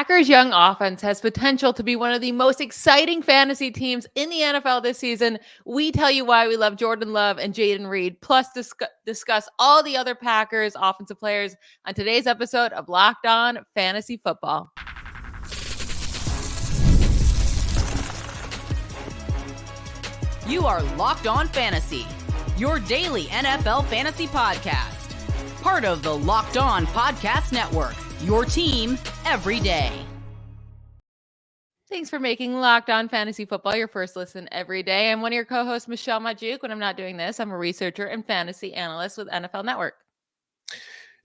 Packers' young offense has potential to be one of the most exciting fantasy teams in the NFL this season. We tell you why we love Jordan Love and Jayden Reed, plus discuss all the other Packers offensive players on today's episode of Locked On Fantasy Football. You are Locked On Fantasy, your daily NFL fantasy podcast. Part of the Locked On Podcast Network, your team every day. Thanks for making Locked On Fantasy Football your first listen every day. I'm one of your co-hosts, Michelle Magdziuk. When I'm not doing this, I'm a researcher and fantasy analyst with NFL Network.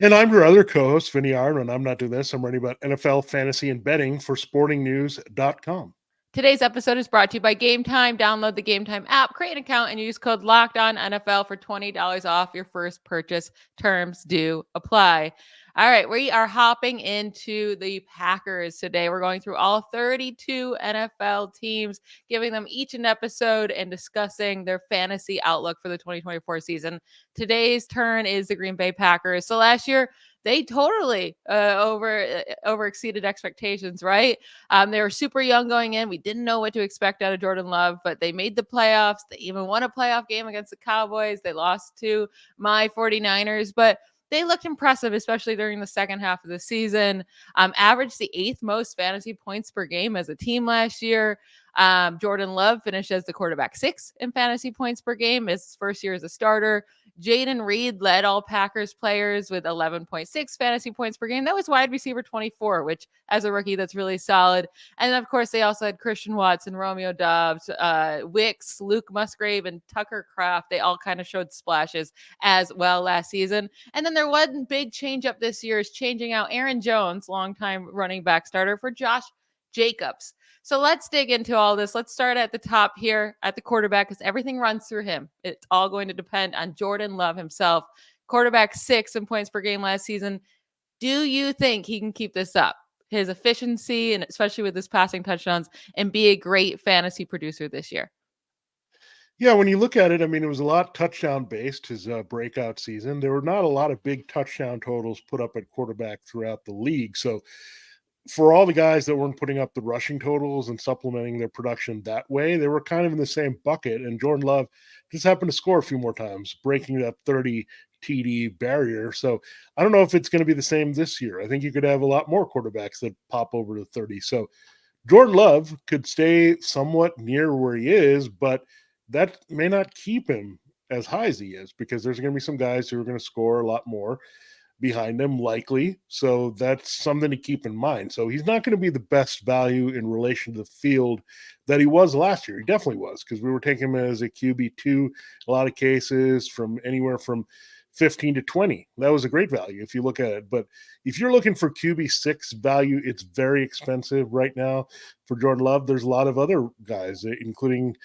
And I'm your other co-host, Vinnie Iyer. When I'm not doing this, I'm writing about NFL fantasy and betting for sportingnews.com. Today's episode is brought to you by Game Time. Download the Game Time app, create an account, and use code LOCKEDONNFL for $20 off your first purchase. Terms do apply. All right, we are hopping into the Packers today. We're going through all 32 NFL teams, giving them each an episode and discussing their fantasy outlook for the 2024 season. Today's turn is the Green Bay Packers. So last year, they totally over exceeded expectations, right? They were super young going in. We didn't know what to expect out of Jordan Love, but they made the playoffs. They even won a playoff game against the Cowboys. They lost to my 49ers, but they looked impressive, especially during the second half of the season. Averaged the 8th most fantasy points per game as a team last year. Jordan Love finished as the quarterback 6 in fantasy points per game his first year as a starter. Jayden Reed led all Packers players with 11.6 fantasy points per game. That was wide receiver 24, which as a rookie, that's really solid. And then, of course, they also had Christian Watson, Romeo Doubs, Wicks, Luke Musgrave, and Tucker Kraft. They all kind of showed splashes as well last season. And then there one big change up this year is changing out Aaron Jones, longtime running back starter, for Josh Jacobs. So let's dig into all this. Let's start at the top here at the quarterback because everything runs through him. It's all going to depend on Jordan Love himself. Quarterback 6 in points per game last season. Do you think he can keep this up? His efficiency, and especially with his passing touchdowns, and be a great fantasy producer this year? Yeah, when you look at it, I mean, it was a lot touchdown based, his breakout season. There were not a lot of big touchdown totals put up at quarterback throughout the league. So for all the guys that weren't putting up the rushing totals and supplementing their production that way, they were kind of in the same bucket. And Jordan Love just happened to score a few more times, breaking that 30 TD barrier. So I don't know if it's going to be the same this year. I think you could have a lot more quarterbacks that pop over to 30. So Jordan Love could stay somewhat near where he is, but that may not keep him as high as he is because there's going to be some guys who are going to score a lot more behind him, likely. So that's something to keep in mind. So he's not going to be the best value in relation to the field that he was last year. He definitely was, because we were taking him as a QB2, a lot of cases from anywhere from 15 to 20. That was a great value if you look at it. But if you're looking for QB6 value, it's very expensive right now for Jordan Love. There's a lot of other guys, including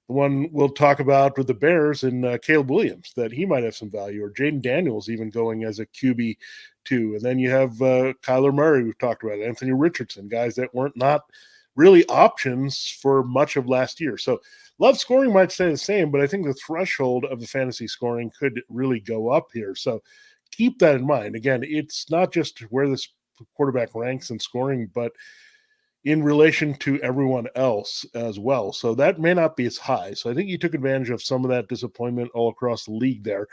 the one we'll talk about with the Bears and Caleb Williams, that he might have some value, or Jaden Daniels even going as a QB2. And then you have Kyler Murray, we've talked about, Anthony Richardson, guys that weren't not really options for much of last year. So Love scoring might stay the same, but I think the threshold of the fantasy scoring could really go up here. So keep that in mind. Again, it's not just where this quarterback ranks in scoring, but in relation to everyone else as well. So that may not be as high. So I think he took advantage of some of that disappointment all across the league there.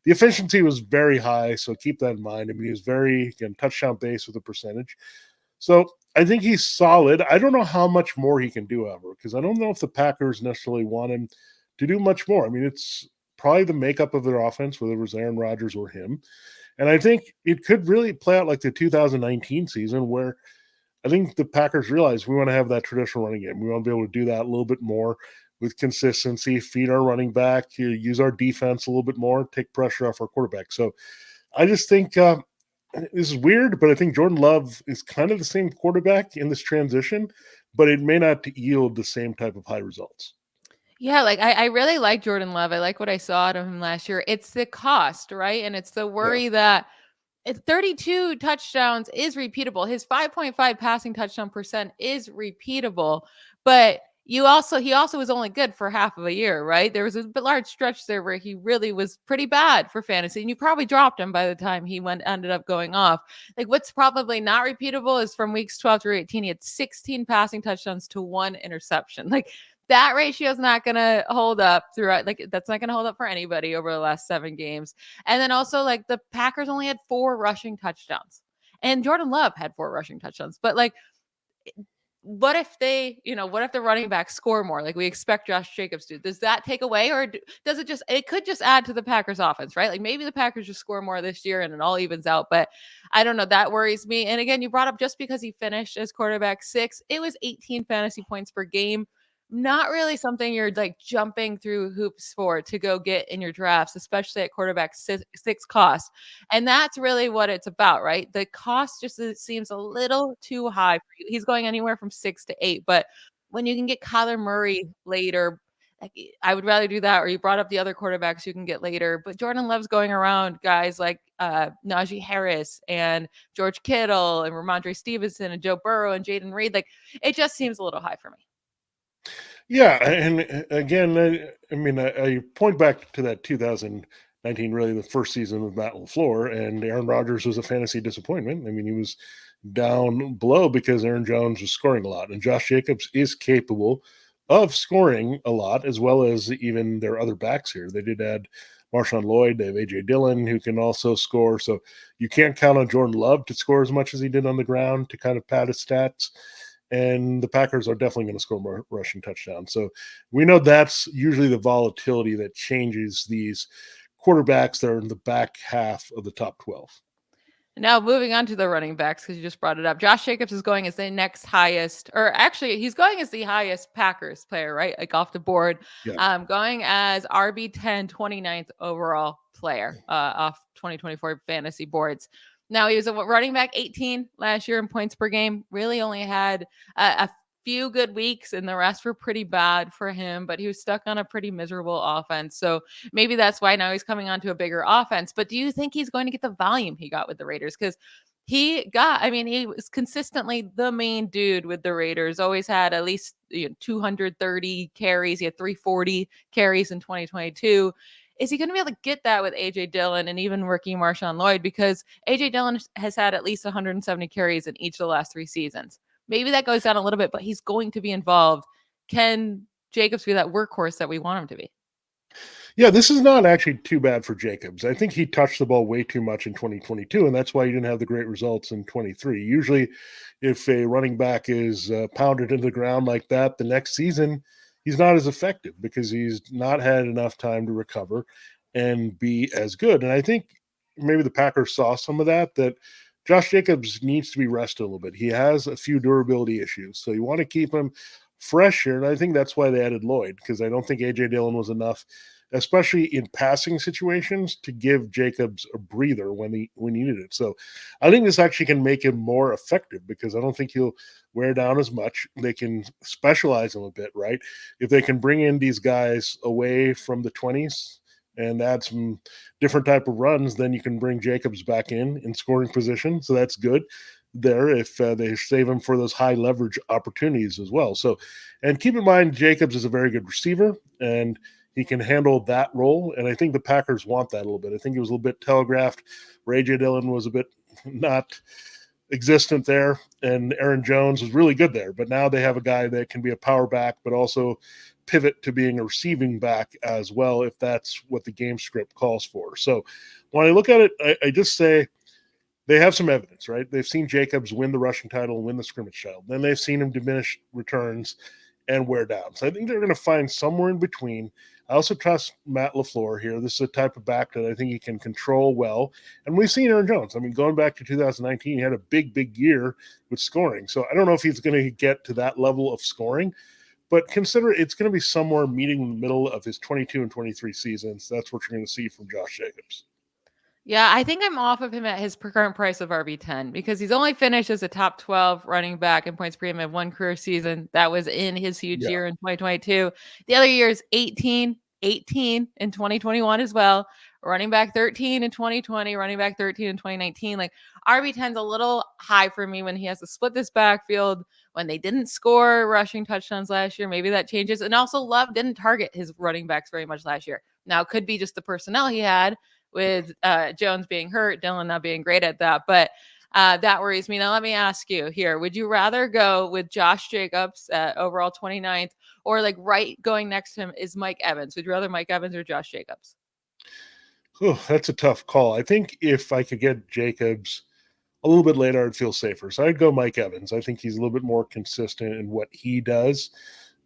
The efficiency was very high, so keep that in mind. I mean, he was very, again, touchdown based with a percentage. So I think he's solid. I don't know how much more he can do, however, because I don't know if the Packers necessarily want him to do much more. I mean, it's probably the makeup of their offense, whether it was Aaron Rodgers or him. And I think it could really play out like the 2019 season, where I think the Packers realize we want to have that traditional running game. We want to be able to do that a little bit more with consistency, feed our running back, use our defense a little bit more, take pressure off our quarterback. So I just think this is weird, but I think Jordan Love is kind of the same quarterback in this transition, but it may not yield the same type of high results. Yeah, like I really like Jordan Love. I like what I saw out of him last year. It's the cost, right? And it's the worry that 32 touchdowns is repeatable. His 5.5 passing touchdown percent is repeatable. But he also was only good for half of a year, right? There was a large stretch there where he really was pretty bad for fantasy, and you probably dropped him by the time he ended up going off. Like, what's probably not repeatable is from weeks 12 through 18, he had 16 passing touchdowns to 1 interception. Like, that ratio is not going to hold up throughout. Like, that's not going to hold up for anybody over the last 7 games. And then also, like, the Packers only had 4 rushing touchdowns, and Jordan Love had 4 rushing touchdowns. But like, what if what if the running backs score more like we expect Josh Jacobs to? Does that take away, or does it could just add to the Packers offense, right? Like, maybe the Packers just score more this year and it all evens out, but I don't know. That worries me. And again, you brought up just because he finished as quarterback 6, it was 18 fantasy points per game. Not really something you're like jumping through hoops for to go get in your drafts, especially at quarterback 6 cost. And that's really what it's about, right? The cost just seems a little too high for you. He's going anywhere from 6 to 8, but when you can get Kyler Murray later, like, I would rather do that. Or you brought up the other quarterbacks you can get later, but Jordan Love's going around guys like Najee Harris and George Kittle and Ramondre Stevenson and Joe Burrow and Jayden Reed. Like, it just seems a little high for me. Yeah, and again, I mean, I point back to that 2019, really the first season with Matt LaFleur, and Aaron Rodgers was a fantasy disappointment. I mean, he was down below because Aaron Jones was scoring a lot, and Josh Jacobs is capable of scoring a lot, as well as even their other backs here. They did add Marshawn Lloyd, they have AJ Dillon, who can also score. So you can't count on Jordan Love to score as much as he did on the ground to kind of pad his stats. And the Packers are definitely going to score more rushing touchdowns. So we know that's usually the volatility that changes these quarterbacks that are in the back half of the top 12. Now, moving on to the running backs, because you just brought it up. Josh Jacobs is going as the next highest, or actually, he's going as the highest Packers player, right? Like, off the board. Yeah. Going as RB10, 29th overall player off 2024 fantasy boards. Now, he was a running back 18 last year in points per game. Really only had a few good weeks, and the rest were pretty bad for him, but he was stuck on a pretty miserable offense. So maybe that's why now he's coming onto a bigger offense. But do you think he's going to get the volume he got with the Raiders? Because he was consistently the main dude with the Raiders, always had at least 230 carries. He had 340 carries in 2022. Is he going to be able to get that with AJ Dillon and even rookie Marshawn Lloyd? Because AJ Dillon has had at least 170 carries in each of the last 3 seasons. Maybe that goes down a little bit, but he's going to be involved. Can Jacobs be that workhorse that we want him to be? Yeah, this is not actually too bad for Jacobs. I think he touched the ball way too much in 2022, and that's why he didn't have the great results in 23. Usually, if a running back is pounded into the ground like that, the next season, he's not as effective because he's not had enough time to recover and be as good. And I think maybe the Packers saw some of that Josh Jacobs needs to be rested a little bit. He has a few durability issues, so you want to keep him fresh here. And I think that's why they added Lloyd, because I don't think AJ Dillon was enough, especially in passing situations, to give Jacobs a breather when he needed it. So I think this actually can make him more effective, because I don't think he'll wear down as much. They can specialize him a bit, right? If they can bring in these guys away from the 20s and add some different type of runs, then you can bring Jacobs back in scoring position. So that's good there if they save him for those high leverage opportunities as well. So, and keep in mind, Jacobs is a very good receiver, and he can handle that role. And I think the Packers want that a little bit. I think it was a little bit telegraphed. AJ Dillon was a bit not existent there, and Aaron Jones was really good there. But now they have a guy that can be a power back, but also pivot to being a receiving back as well, if that's what the game script calls for. So when I look at it, I just say they have some evidence, right? They've seen Jacobs win the rushing title, win the scrimmage title. Then they've seen him diminish returns and wear down. So I think they're going to find somewhere in between. I also trust Matt LaFleur here. This is a type of back that I think he can control well. And we've seen Aaron Jones. I mean, going back to 2019, he had a big year with scoring. So I don't know if he's going to get to that level of scoring, but consider it's going to be somewhere meeting in the middle of his 22 and 23 seasons. That's what you're going to see from Josh Jacobs. Yeah, I think I'm off of him at his current price of RB10, because he's only finished as a top 12 running back in points per game in one career season. That was in his huge year in 2022. The other year is 18 in 2021 as well. running back 13 in 2020, running back 13 in 2019. Like RB10's a little high for me when he has to split this backfield, when they didn't score rushing touchdowns last year. Maybe that changes. And also Love didn't target his running backs very much last year. Now it could be just the personnel he had with Jones being hurt, Dillon not being great at that. But that worries me. Now, let me ask you here. Would you rather go with Josh Jacobs at overall 29th, or like right going next to him is Mike Evans? Would you rather Mike Evans or Josh Jacobs? Oh, that's a tough call. I think if I could get Jacobs a little bit later, I'd feel safer. So I'd go Mike Evans. I think he's a little bit more consistent in what he does.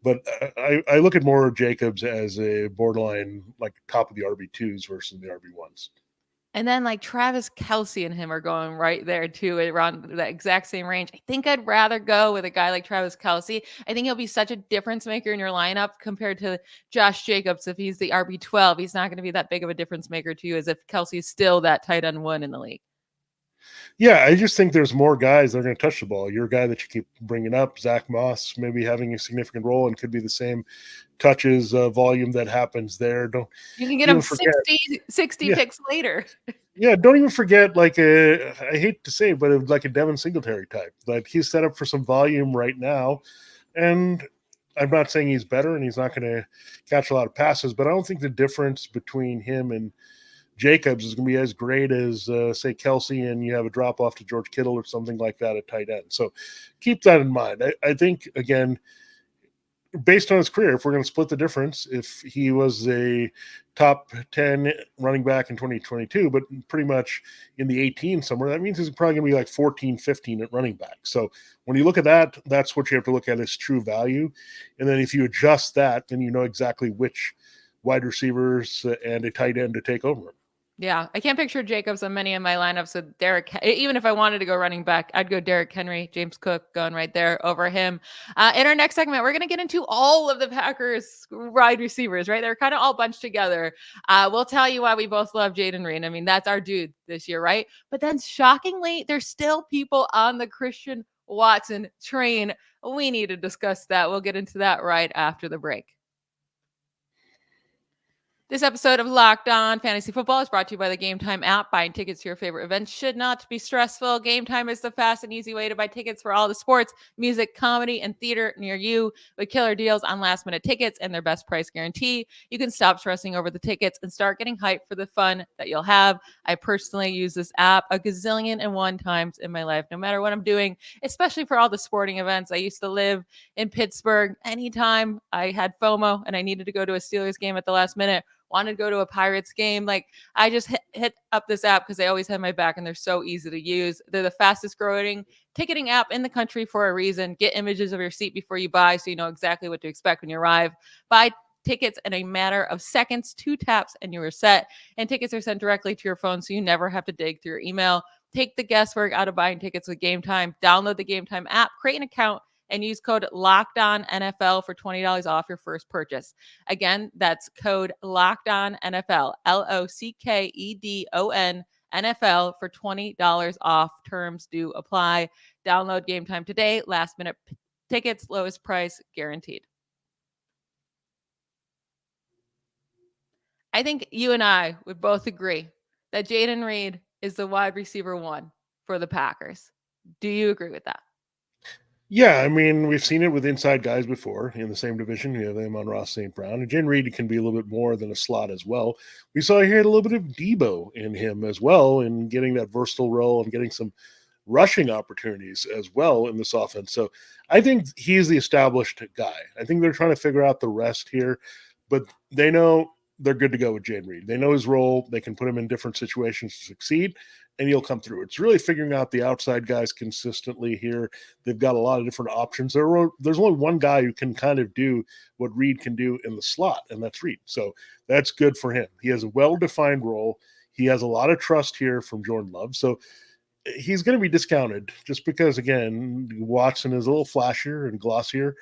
But I look at more Jacobs as a borderline, like top of the RB2s versus the RB1s. And then like Travis Kelce and him are going right there too, around the exact same range. I think I'd rather go with a guy like Travis Kelce. I think he'll be such a difference maker in your lineup compared to Josh Jacobs. If he's the RB12, he's not going to be that big of a difference maker to you as if Kelsey's still that tight end one in the league. Yeah, I just think there's more guys that are going to touch the ball. You're a guy that you keep bringing up, Zach Moss, maybe having a significant role and could be the same touches volume that happens there. Don't You can get even him forget. 60 Yeah, picks later. yeah. Don't even forget. Like I hate to say, it, but like a Devin Singletary type. Like he's set up for some volume right now, and I'm not saying he's better and he's not going to catch a lot of passes, but I don't think the difference between him and Jacobs is going to be as great as, say, Kelce, and you have a drop off to George Kittle or something like that at tight end. So keep that in mind. I think, again, based on his career, if we're going to split the difference, if he was a top 10 running back in 2022, but pretty much in the 18 somewhere, that means he's probably going to be like 14, 15 at running back. So when you look at that, that's what you have to look at as true value. And then if you adjust that, then you know exactly which wide receivers and a tight end to take over him. Yeah, I can't picture Jacobs on many of my lineups. So Derek, even if I wanted to go running back, I'd go Derrick Henry, James Cook going right there over him. In our next segment, we're going to get into all of the Packers wide receivers, right? They're kind of all bunched together. We'll tell you why we both love Jayden Reed. I mean, that's our dude this year, right? But then shockingly, there's still people on the Christian Watson train. We need to discuss that. We'll get into that right after the break. This episode of Locked On Fantasy Football is brought to you by the Game Time app. Buying tickets to your favorite events should not be stressful. Game Time is the fast and easy way to buy tickets for all the sports, music, comedy, and theater near you with killer deals on last-minute tickets and their best price guarantee. You can stop stressing over the tickets and start getting hyped for the fun that you'll have. I personally use this app a gazillion and one times in my life, no matter what I'm doing, especially for all the sporting events. I used to live in Pittsburgh. Anytime I had FOMO and I needed to go to a Steelers game at the last minute, wanted to go to a Pirates game, like I just hit up this app because they always have my back and they're so easy to use. They're the fastest growing ticketing app in the country for a reason. Get images of your seat before you buy so you know exactly what to expect when you arrive. Buy tickets in a matter of seconds, 2 taps, and you are set. And tickets are sent directly to your phone so you never have to dig through your email. Take the guesswork out of buying tickets with Game Time. Download the Game Time app, create an account, and use code LOCKEDONNFL for $20 off your first purchase. Again, that's code LOCKEDONNFL, LOCKEDON NFL for $20 off. Terms do apply. Download Game Time today. Last minute tickets, lowest price guaranteed. I think you and I would both agree that Jayden Reed is the wide receiver one for the Packers. Do you agree with that? Yeah, I mean, we've seen it with inside guys before in the same division. You have them on Ross St. Brown. And Jayden Reed can be a little bit more than a slot as well. We saw he had a little bit of Debo in him as well, in getting that versatile role and getting some rushing opportunities as well in this offense. So I think he's the established guy. I think they're trying to figure out the rest here, but they know they're good to go with Jayden Reed. They know his role. They can put him in different situations to succeed, and he'll come through. It's really figuring out the outside guys consistently here. They've got a lot of different options. There's only one guy who can kind of do what Reed can do in the slot, and that's Reed. So that's good for him. He has a well-defined role. He has a lot of trust here from Jordan Love. So he's going to be discounted just because, again, Watson is a little flashier and glossier.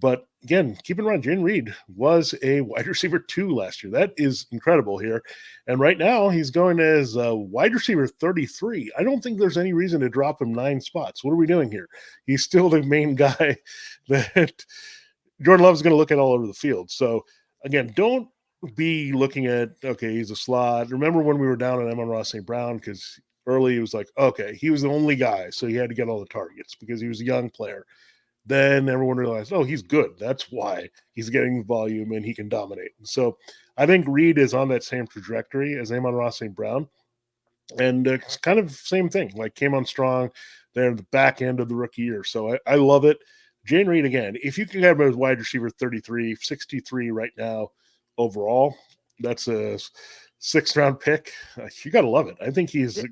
But again, keep in mind, Jayden Reed was a wide receiver 2 last year. That is incredible here. And right now, he's going as a wide receiver 33. I don't think there's any reason to drop him 9 spots. What are we doing here? He's still the main guy that Jordan Love is going to look at all over the field. So again, don't be looking at, okay, he's a slot. Remember when we were down on Amon-Ra St. Brown, because early it was like, okay, he was the only guy, so he had to get all the targets because he was a young player. Then everyone realized, oh, he's good. That's why he's getting the volume and he can dominate. So I think Reed is on that same trajectory as Amon-Ra St. Brown. And it's kind of same thing, like came on strong there at the back end of the rookie year. So I love it. Jayden Reed, again, if you can get him as wide receiver 33, 63 right now overall, that's a 6th round pick. You got to love it. I think he's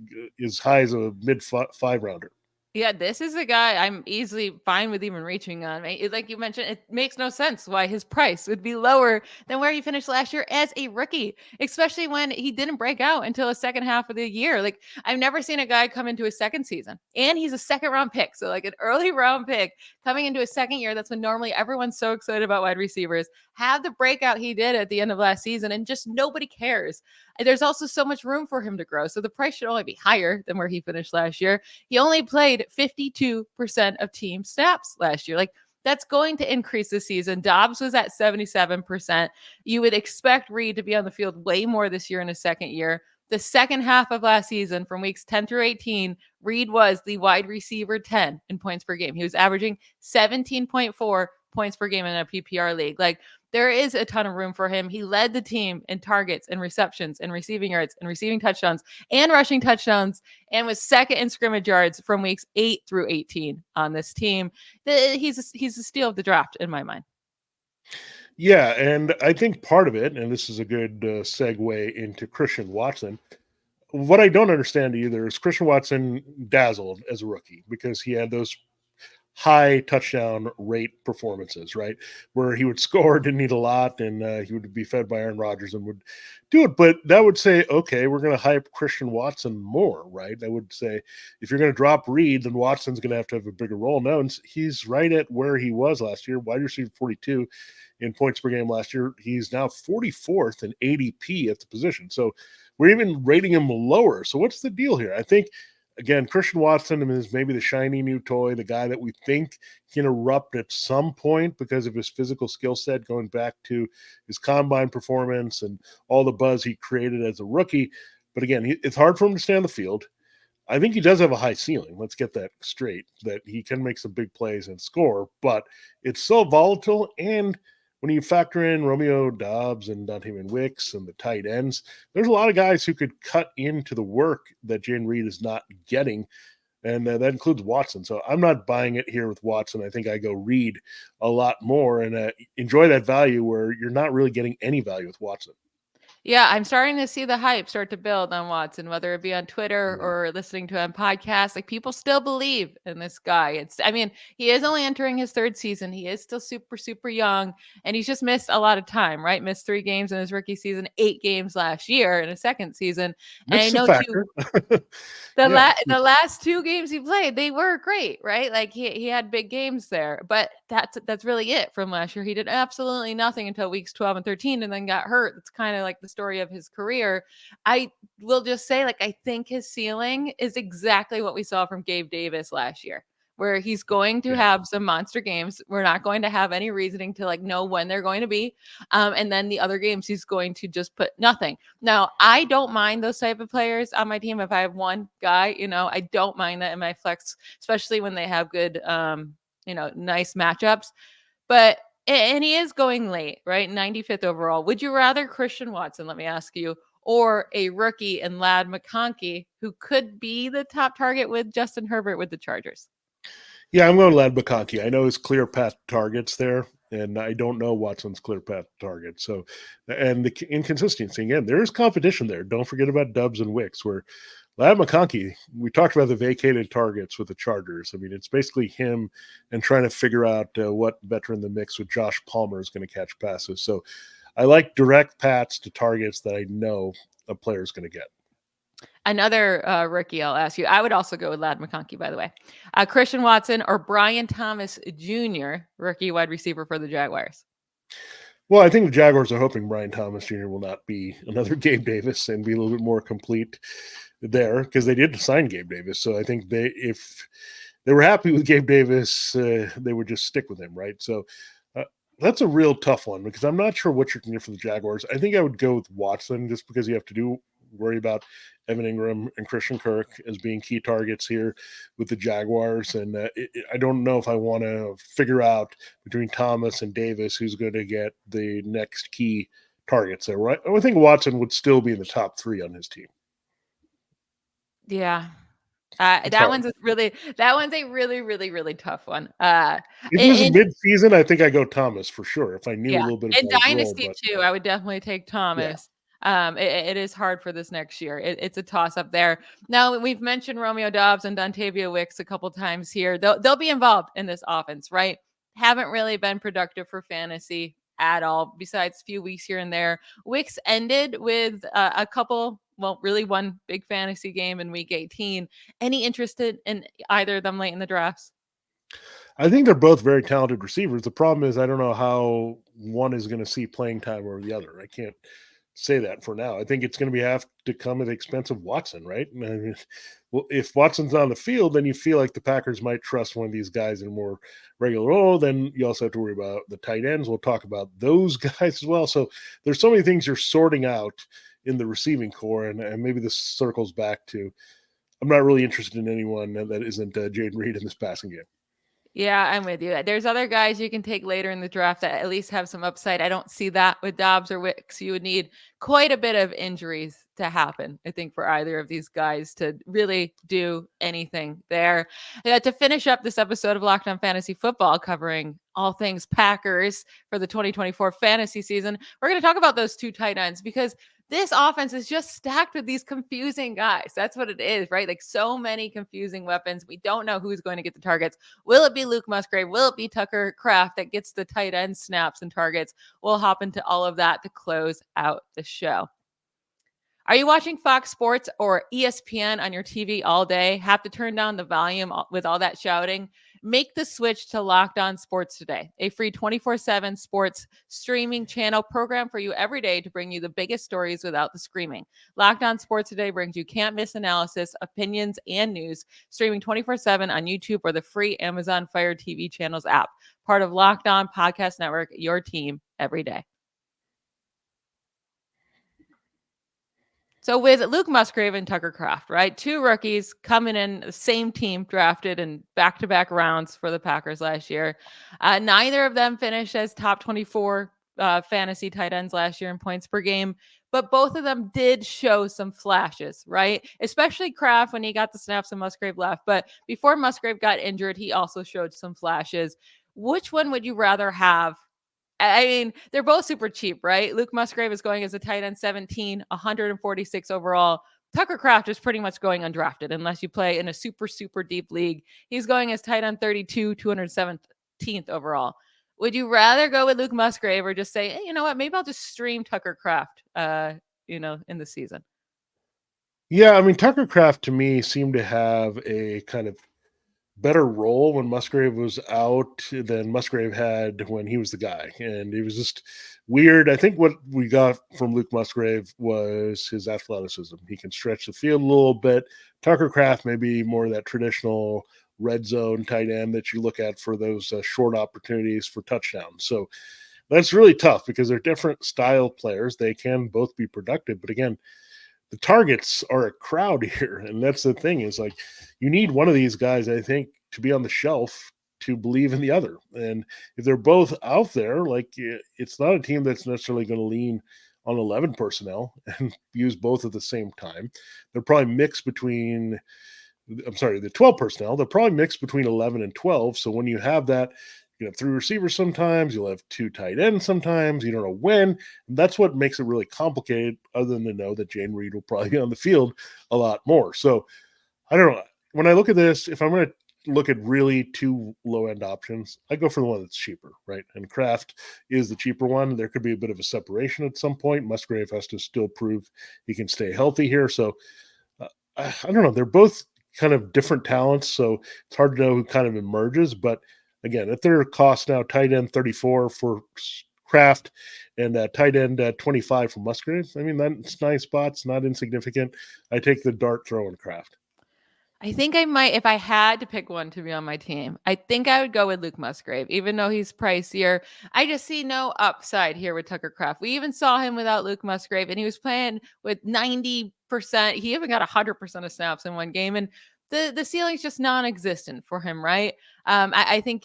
as high as a mid 5 rounder. Yeah, this is a guy I'm easily fine with even reaching on. Like you mentioned, it makes no sense why his price would be lower than where he finished last year as a rookie, especially when he didn't break out until the second half of the year. Like, I've never seen a guy come into his second season, and he's a second round pick. So, like, an early round pick coming into his second year. That's when normally everyone's so excited about wide receivers. Have the breakout he did at the end of last season, and just nobody cares. There's also so much room for him to grow. So the price should only be higher than where he finished last year. He only played 52% of team snaps last year. Like, that's going to increase this season. Dobbs was at 77%. You would expect Reed to be on the field way more this year in his second year. The second half of last season, from weeks 10 through 18, Reed was the wide receiver 10 in points per game. He was averaging 17.4 points per game in a PPR league. Like, there is a ton of room for him. He led the team in targets and receptions and receiving yards and receiving touchdowns and rushing touchdowns, and was second in scrimmage yards from weeks 8 through 18 on this team. He's a steal of the draft in my mind. Yeah, and I think part of it, and this is a good segue into Christian Watson. What I don't understand either is Christian Watson dazzled as a rookie because he had those high touchdown rate performances, right? Where he would score, didn't need a lot, and he would be fed by Aaron Rodgers and would do it. But that would say, okay, we're going to hype Christian Watson more, right? I would say if you're going to drop Reed, then Watson's going to have a bigger role. No, and he's right at where he was last year, wide receiver 42 in points per game last year. He's now 44th in ADP at the position. So we're even rating him lower. So what's the deal here? I think, again, Christian Watson is maybe the shiny new toy, the guy that we think can erupt at some point because of his physical skill set, going back to his combine performance and all the buzz he created as a rookie. But again, it's hard for him to stay on the field. I think he does have a high ceiling. Let's get that straight, that he can make some big plays and score, but it's so volatile. And when you factor in Romeo Dobbs and Dontayvion Wicks and the tight ends, there's a lot of guys who could cut into the work that Jayden Reed is not getting, and that includes Watson. So I'm not buying it here with Watson. I think I go Reed a lot more and enjoy that value where you're not really getting any value with Watson. Yeah, I'm starting to see the hype start to build on Watson, whether it be on Twitter or listening to him podcasts. Like, people still believe in this guy. He is only entering his third season. He is still super, super young, and he's just missed a lot of time, right? Missed 3 games in his rookie season, 8 games last year in his second season. And I That's a know factor. the last 2 games he played, they were great, right? Like, he had big games there, but that's really it from last year. He did absolutely nothing until weeks 12 and 13, and then got hurt. It's kind of like the story of his career. I will just say, like, I think his ceiling is exactly what we saw from Gabe Davis last year, where he's going to have some monster games. We're not going to have any reasoning to know when they're going to be. And then the other games, he's going to just put nothing. Now, I don't mind those type of players on my team. If I have one guy, I don't mind that in my flex, especially when they have good, nice matchups. And he is going late, right? 95th overall. Would you rather Christian Watson, let me ask you, or a rookie in Ladd McConkey, who could be the top target with Justin Herbert with the Chargers? Yeah, I'm going Ladd McConkey. I know his clear path targets there, and I don't know Watson's clear path target. So, and the inconsistency, again, there is competition there. Don't forget about Dubs and Wicks, where Ladd McConkey, we talked about the vacated targets with the Chargers. I mean, it's basically him and trying to figure out what veteran in the mix with Josh Palmer is going to catch passes. So I like direct paths to targets that I know a player is going to get. Another rookie I'll ask you. I would also go with Ladd McConkey, by the way. Christian Watson or Brian Thomas Jr., rookie wide receiver for the Jaguars? Well, I think the Jaguars are hoping Brian Thomas Jr. will not be another Gabe Davis and be a little bit more complete there, because they did sign Gabe Davis. So I think if they were happy with Gabe Davis, they would just stick with him, right? So That's a real tough one because I'm not sure what you're going to get for the Jaguars. I think I would go with Watson just because you have to worry about Evan Ingram and Christian Kirk as being key targets here with the Jaguars. And I don't know if I want to figure out between Thomas and Davis who's going to get the next key targets there. Right? I would think Watson would still be in the top 3 on his team. Yeah. That one's a really really tough one. If it was mid-season, I think I go Thomas for sure. If I knew a little bit in about his Dynasty role, too, I would definitely take Thomas. It is hard for this next year. It's a toss up there. Now we've mentioned Romeo Doubs and Dontavia Wicks a couple times here. They'll be involved in this offense, right? Haven't really been productive for fantasy at all, besides a few weeks here and there. Wicks ended with a couple, well, really one big fantasy game in week 18. Any interested in either of them late in the drafts? I think they're both very talented receivers. The problem is I don't know how one is going to see playing time over the other. I can't say that for now. I think it's going to have to come at the expense of Watson, right? I mean, well, if Watson's on the field, then you feel like the Packers might trust one of these guys in a more regular role. Then you also have to worry about the tight ends. We'll talk about those guys as well. So there's so many things you're sorting out in the receiving core, and maybe this circles back to I'm not really interested in anyone that isn't Jayden Reed in this passing game. Yeah, I'm with you. There's other guys you can take later in the draft that at least have some upside. I don't see that with Dobbs or Wicks. You would need quite a bit of injuries to happen, I think, for either of these guys to really do anything there. To finish up this episode of Locked On Fantasy Football, covering all things Packers for the 2024 fantasy season, we're going to talk about those 2 tight ends because this offense is just stacked with these confusing guys. That's what it is, right? Like so many confusing weapons. We don't know who's going to get the targets. Will it be Luke Musgrave? Will it be Tucker Kraft that gets the tight end snaps and targets? We'll hop into all of that to close out the show. Are you watching Fox Sports or ESPN on your TV all day? Have to turn down the volume with all that shouting? Make the switch to Locked On Sports Today, a free 24/7 sports streaming channel program for you every day to bring you the biggest stories without the screaming. Locked On Sports Today brings you can't miss analysis, opinions, and news, streaming 24/7 on YouTube or the free Amazon Fire TV channels app. Part of Locked On Podcast Network, your team every day. So with Luke Musgrave and Tucker Kraft, right? 2 rookies coming in, the same team drafted in back-to-back rounds for the Packers last year. Neither of them finished as top 24 fantasy tight ends last year in points per game, but both of them did show some flashes, right? Especially Kraft when he got the snaps and Musgrave left. But before Musgrave got injured, he also showed some flashes. Which one would you rather have? I mean, they're both super cheap, right? Luke Musgrave is going as a tight end 17, 146 overall. Tucker Kraft is pretty much going undrafted unless you play in a super, super deep league. He's going as tight end 32, 217th overall. Would you rather go with Luke Musgrave or just say, hey, you know what, maybe I'll just stream Tucker Kraft, in the season? Yeah, I mean, Tucker Kraft to me seemed to have a kind of better role when Musgrave was out than Musgrave had when he was the guy. And it was just weird. I think what we got from Luke Musgrave was his athleticism. He can stretch the field a little bit. Tucker Kraft may be more of that traditional red zone tight end that you look at for those short opportunities for touchdowns. So that's really tough because they're different style players. They can both be productive. But again, the targets are a crowd here. And that's the thing is like you need one of these guys, I think, to be on the shelf to believe in the other. And if they're both out there, like it's not a team that's necessarily going to lean on 11 personnel and use both at the same time. They're probably mixed between, the 12 personnel. They're probably mixed between 11 and 12. So when you have that, you have 3 receivers sometimes, you'll have 2 tight ends sometimes, you don't know when. And that's what makes it really complicated, other than to know that Jayden Reed will probably be on the field a lot more. So I don't know. When I look at this, if I'm going to look at really 2 low-end options, I go for the one that's cheaper, right? And Kraft is the cheaper one. There could be a bit of a separation at some point. Musgrave has to still prove he can stay healthy here. So I don't know. They're both kind of different talents, so it's hard to know who kind of emerges, but again, at their cost now, tight end 34 for Kraft and tight end 25 for Musgrave. I mean, that's 9 spots, not insignificant. I take the dart throw in Kraft. I think I might, if I had to pick one to be on my team, I think I would go with Luke Musgrave, even though he's pricier. I just see no upside here with Tucker Kraft. We even saw him without Luke Musgrave, and he was playing with 90%. He even got 100% of snaps in one game, and the ceiling's just non-existent for him, right? I think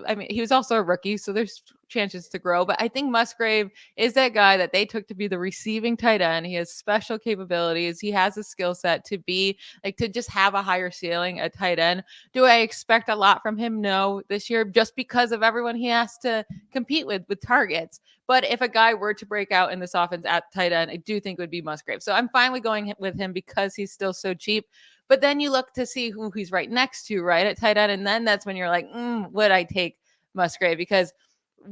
I mean, he was also a rookie, so there's chances to grow, but I think Musgrave is that guy that they took to be the receiving tight end. He has special capabilities. He has a skill set to be like to just have a higher ceiling at tight end. Do I expect a lot from him? No, this year, just because of everyone he has to compete with targets. But if a guy were to break out in this offense at tight end, I do think it would be Musgrave. So I'm finally going with him because he's still so cheap. But then you look to see who he's right next to, right, at tight end. And then that's when you're like, would I take Musgrave? Because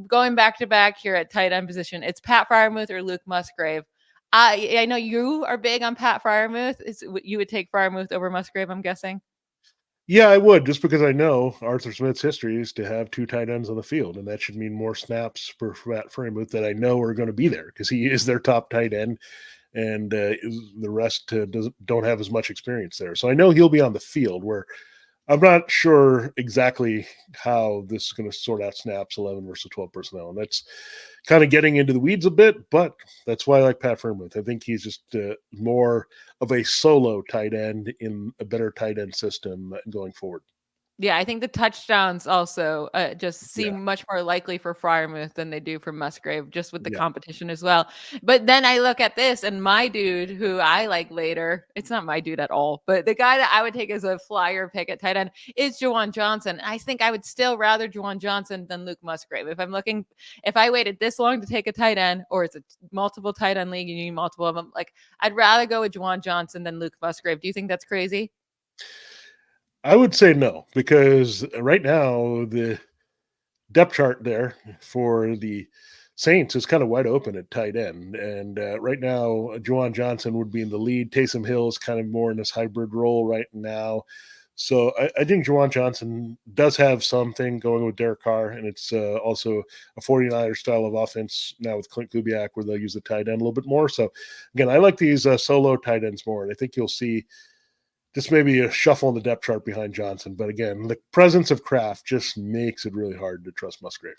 going back to back here at tight end position, it's Pat Freiermuth or Luke Musgrave. I know you are big on Pat Freiermuth. You would take Freiermuth over Musgrave, I'm guessing. Yeah, I would, just because I know Arthur Smith's history is to have two tight ends on the field, and that should mean more snaps for Matt Freiermuth that I know are going to be there because he is their top tight end, and the rest don't have as much experience there. So I know he'll be on the field. Where I'm not sure exactly how this is going to sort out snaps 11 versus 12 personnel, and that's kind of getting into the weeds a bit. But that's why I like Pat Freiermuth. I think he's just more of a solo tight end in a better tight end system going forward. Yeah, I think the touchdowns also just Yeah, seem much more likely for Freiermuth than they do for Musgrave, just with the yeah. competition as well. But then I look at this, and my dude, who I like later, it's not my dude at all, but the guy that I would take as a flyer pick at tight end is Juwan Johnson. I think I would still rather Juwan Johnson than Luke Musgrave. If I waited this long to take a tight end, or it's a multiple tight end league, and you need multiple of them, like I'd rather go with Juwan Johnson than Luke Musgrave. Do you think that's crazy? I would say no, because right now the depth chart there for the Saints is kind of wide open at tight end. And right now, Juwan Johnson would be in the lead. Taysom Hill is kind of more in this hybrid role right now. So I think Juwan Johnson does have something going with Derek Carr, and it's also a 49er style of offense now with Clint Kubiak where they'll use the tight end a little bit more. So, again, I like these solo tight ends more, and I think you'll see just maybe a shuffle in the depth chart behind Johnson. But again, the presence of Kraft just makes it really hard to trust Musgrave.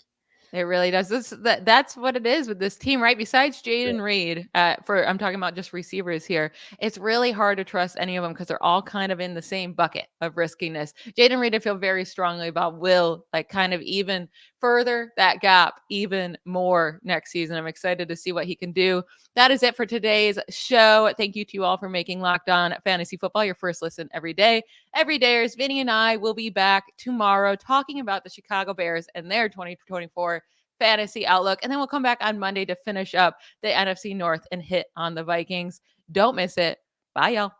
It really does. That's what it is with this team, right? Besides Yeah. Jayden Reed, for I'm talking about just receivers here. It's really hard to trust any of them because they're all kind of in the same bucket of riskiness. Jayden Reed, I feel very strongly about will like kind of even further that gap even more next season. I'm excited to see what he can do. That is it for today's show. Thank you to you all for making Locked On Fantasy Football your first listen every day. Everydayers, Vinnie and I will be back tomorrow talking about the Chicago Bears and their 2024 fantasy outlook. And then we'll come back on Monday to finish up the NFC North and hit on the Vikings. Don't miss it. Bye, y'all.